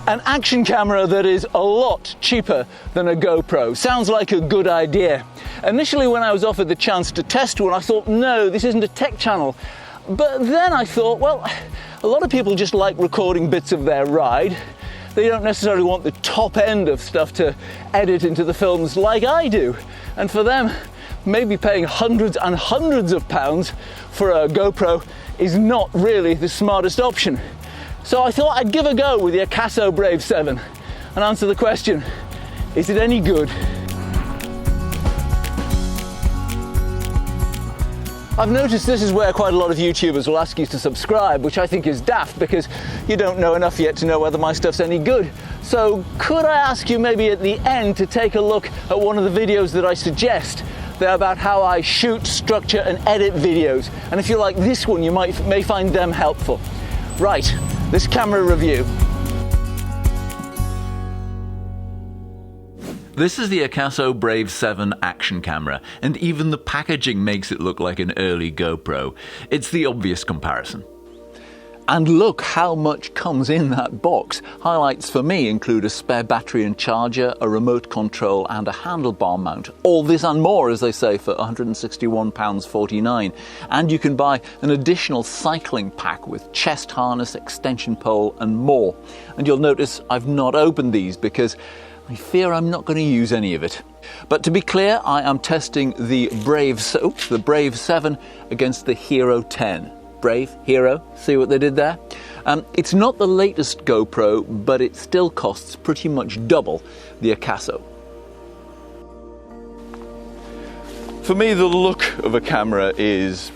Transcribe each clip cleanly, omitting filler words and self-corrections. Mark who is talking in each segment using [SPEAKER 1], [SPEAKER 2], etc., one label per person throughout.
[SPEAKER 1] An action camera that is a lot cheaper than a GoPro. Sounds like a good idea. Initially, when I was offered the chance to test one, I thought, no, this isn't a tech channel. But then I thought, well, a lot of people just like recording bits of their ride. They don't necessarily want the top end of stuff to edit into the films like I do. And for them, maybe paying hundreds and hundreds of pounds for a GoPro is not really the smartest option. So I thought I'd give a go with the Akaso Brave 7 and answer the question, is it any good? I've noticed this is where quite a lot of YouTubers will ask you to subscribe, which I think is daft because you don't know enough yet to know whether my stuff's any good. So could I ask you maybe at the end to take a look at one of the videos that I suggest? They're about how I shoot, structure and edit videos. And if you like this one, you may find them helpful. Right, this camera review.
[SPEAKER 2] This is the Akaso Brave 7 action camera, and even the packaging makes it look like an early GoPro. It's the obvious comparison.
[SPEAKER 1] And look how much comes in that box. Highlights for me include a spare battery and charger, a remote control and a handlebar mount. All this and more, as they say, for £161.49. And you can buy an additional cycling pack with chest harness, extension pole and more. And you'll notice I've not opened these because I fear I'm not going to use any of it. But to be clear, I am testing the Brave 7 against the Hero 10. Brave, Hero, see what they did there? It's not the latest GoPro, but it still costs pretty much double the Akaso. For me, the look of a camera is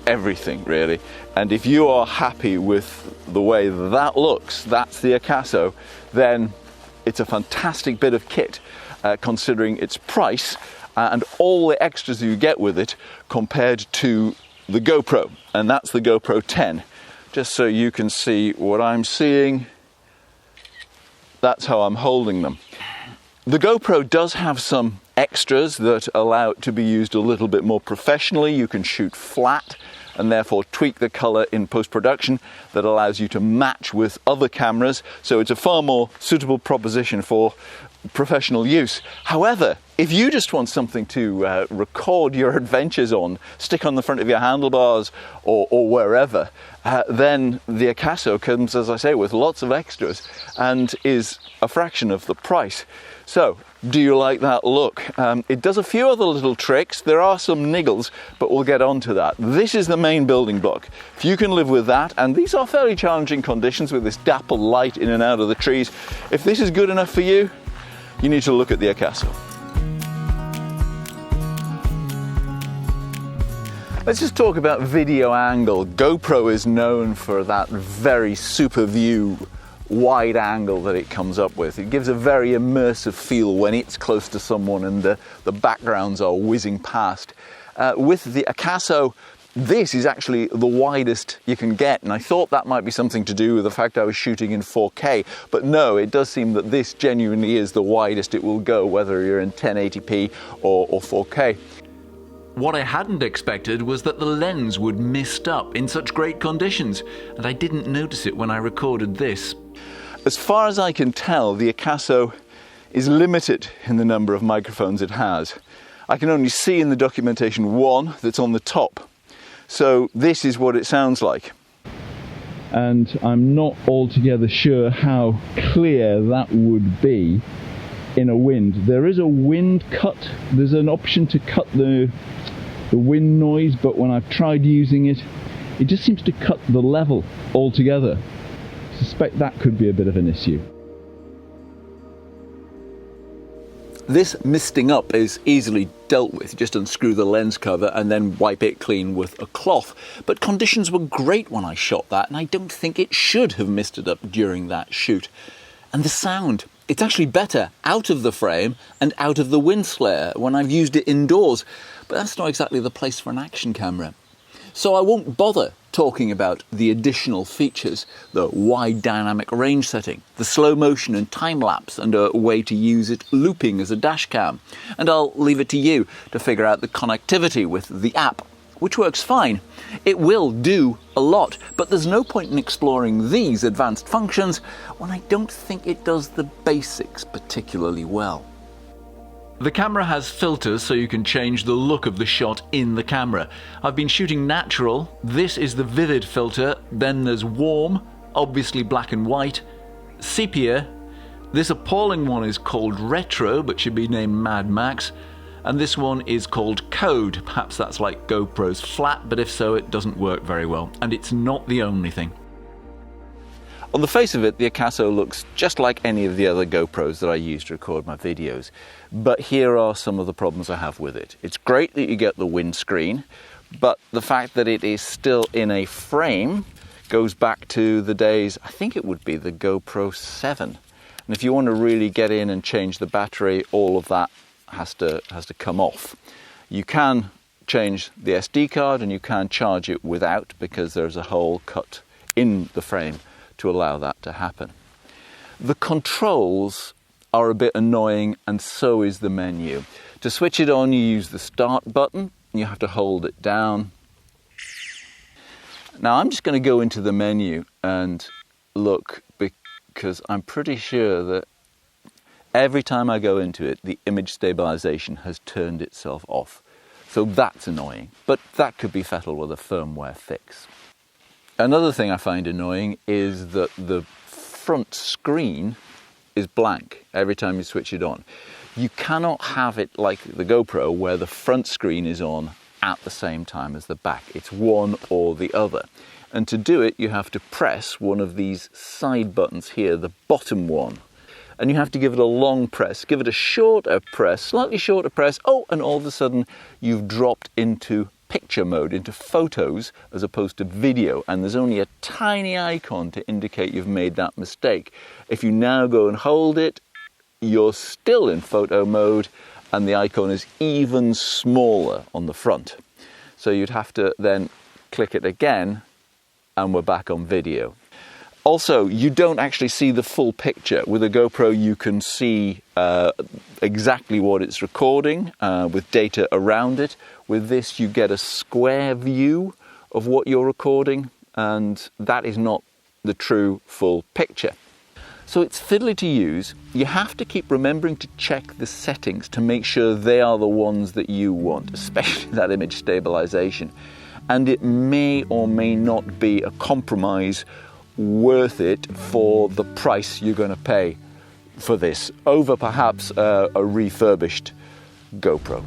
[SPEAKER 1] everything, really. And if you are happy with the way that looks, that's the Akaso, then it's a fantastic bit of kit, considering its price and all the extras you get with it compared to the GoPro, and that's the GoPro 10. Just so you can see what I'm seeing, that's how I'm holding them. The GoPro does have some extras that allow it to be used a little bit more professionally. You can shoot flat and therefore tweak the color in post-production that allows you to match with other cameras, so it's a far more suitable proposition for professional use. However, if you just want something to record your adventures on, stick on the front of your handlebars or wherever, then the Akaso comes, as I say, with lots of extras and is a fraction of the price. So, do you like that look? It does a few other little tricks. There are some niggles, but we'll get on to that. This is the main building block. If you can live with that, and these are fairly challenging conditions with this dapple light in and out of the trees, if this is good enough for you, you need to look at the Akaso. Let's just talk about video angle. GoPro is known for that very super view wide angle that it comes up with. It gives a very immersive feel when it's close to someone and the backgrounds are whizzing past. With the Akaso, this is actually the widest you can get, and I thought that might be something to do with the fact I was shooting in 4K, but no, it does seem that this genuinely is the widest it will go, whether you're in 1080p or 4K.
[SPEAKER 2] What I hadn't expected was that the lens would mist up in such great conditions, and I didn't notice it when I recorded this.
[SPEAKER 1] As far as I can tell, the Akaso is limited in the number of microphones it has. I can only see in the documentation one that's on the top. So this is what it sounds like. And I'm not altogether sure how clear that would be in a wind. There is a wind cut. There's an option to cut the wind noise, but when I've tried using it, it just seems to cut the level altogether. I suspect that could be a bit of an issue. This misting up is easily dealt with. Just unscrew the lens cover and then wipe it clean with a cloth. But conditions were great when I shot that, and I don't think it should have misted up during that shoot. And the sound, it's actually better out of the frame and out of the wind slayer when I've used it indoors. But that's not exactly the place for an action camera. So I won't bother talking about the additional features, the wide dynamic range setting, the slow motion and time lapse, and a way to use it looping as a dash cam. And I'll leave it to you to figure out the connectivity with the app
[SPEAKER 2] which works fine. It will do a lot, but there's no point in exploring these advanced functions when I don't think it does the basics particularly well. The camera has filters so you can change the look of the shot in the camera. I've been shooting natural. This is the vivid filter. Then there's warm, obviously black and white, sepia. This appalling one is called retro, but should be named Mad Max. And this one is called Code. Perhaps that's like GoPro's flat, but if so, it doesn't work very well. And it's not the only thing.
[SPEAKER 1] On the face of it, the Akaso looks just like any of the other GoPros that I use to record my videos. But here are some of the problems I have with it. It's great that you get the windscreen, but the fact that it is still in a frame goes back to the days, I think it would be the GoPro 7. And if you want to really get in and change the battery, all of that has to come off. You can change the SD card and you can charge it without, because there's a hole cut in the frame to allow that to happen. The controls are a bit annoying, and so is the menu. To switch it on, you use the start button. You have to hold it down. Now I'm just going to go into the menu and look, because I'm pretty sure that every time I go into it, the image stabilization has turned itself off. So that's annoying, but that could be settled with a firmware fix. Another thing I find annoying is that the front screen is blank every time you switch it on. You cannot have it like the GoPro where the front screen is on at the same time as the back. It's one or the other. And to do it, you have to press one of these side buttons here, the bottom one. And you have to give it a long press, give it a shorter press, slightly shorter press. Oh, and all of a sudden you've dropped into picture mode, into photos as opposed to video, and there's only a tiny icon to indicate you've made that mistake. If you now go and hold it, you're still in photo mode and the icon is even smaller on the front. So you'd have to then click it again and we're back on video. Also, you don't actually see the full picture. With a GoPro, you can see exactly what it's recording with data around it. With this, you get a square view of what you're recording, and that is not the true full picture. So it's fiddly to use. You have to keep remembering to check the settings to make sure they are the ones that you want, especially that image stabilization. And it may or may not be a compromise worth it for the price you're going to pay for this over perhaps a refurbished GoPro.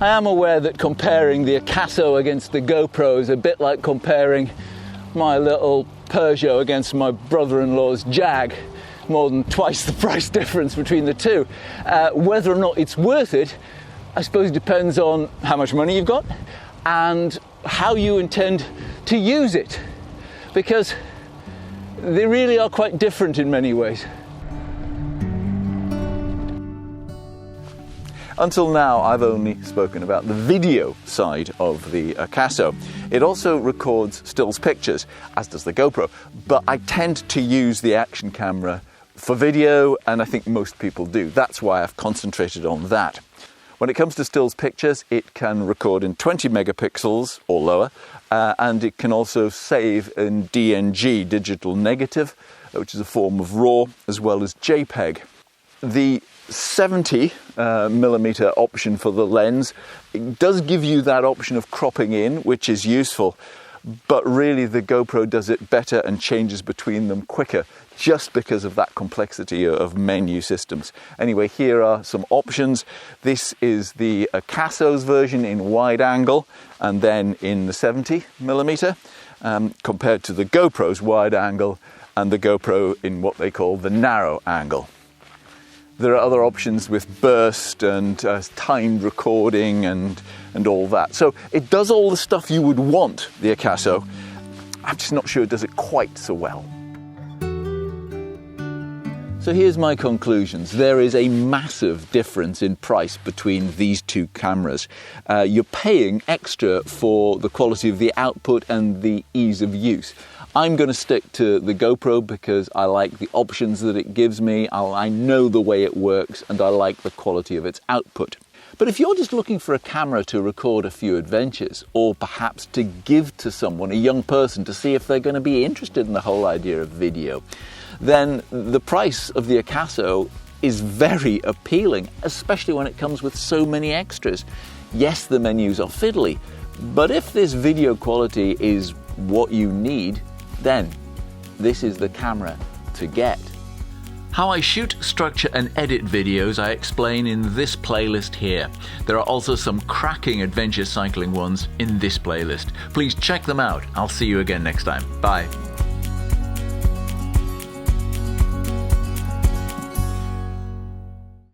[SPEAKER 1] I am aware that comparing the Akaso against the GoPro is a bit like comparing my little Peugeot against my brother-in-law's Jag. More than twice the price difference between the two. Whether or not it's worth it, I suppose, depends on how much money you've got and how you intend to use it, because they really are quite different in many ways. Until now, I've only spoken about the video side of the Akaso. It also records stills pictures, as does the GoPro, but I tend to use the Acton Camera for video, and I think most people do. That's why I've concentrated on that. When it comes to stills pictures, it can record in 20 megapixels or lower, and it can also save in DNG, digital negative, which is a form of RAW, as well as JPEG. The 70 millimeter option for the lens, it does give you that option of cropping in, which is useful, but really the GoPro does it better and changes between them quicker, just because of that complexity of menu systems. Anyway, here are some options. This is the Akaso's version in wide angle and then in the 70 millimeter, compared to the GoPro's wide angle and the GoPro in what they call the narrow angle. There are other options with burst and timed recording and all that. So it does all the stuff you would want, the Akaso. I'm just not sure it does it quite so well.
[SPEAKER 2] So here's my conclusions. There is a massive difference in price between these two cameras. You're paying extra for the quality of the output and the ease of use. I'm going to stick to the GoPro because I like the options that it gives me, I know the way it works, and I like the quality of its output. But if you're just looking for a camera to record a few adventures, or perhaps to give to someone, a young person, to see if they're going to be interested in the whole idea of video, then the price of the Akaso is very appealing, especially when it comes with so many extras. Yes, the menus are fiddly, but if this video quality is what you need, then this is the camera to get. How I shoot, structure and edit videos I explain in this playlist here. There are also some cracking adventure cycling ones in this playlist. Please check them out. I'll see you again next time. Bye.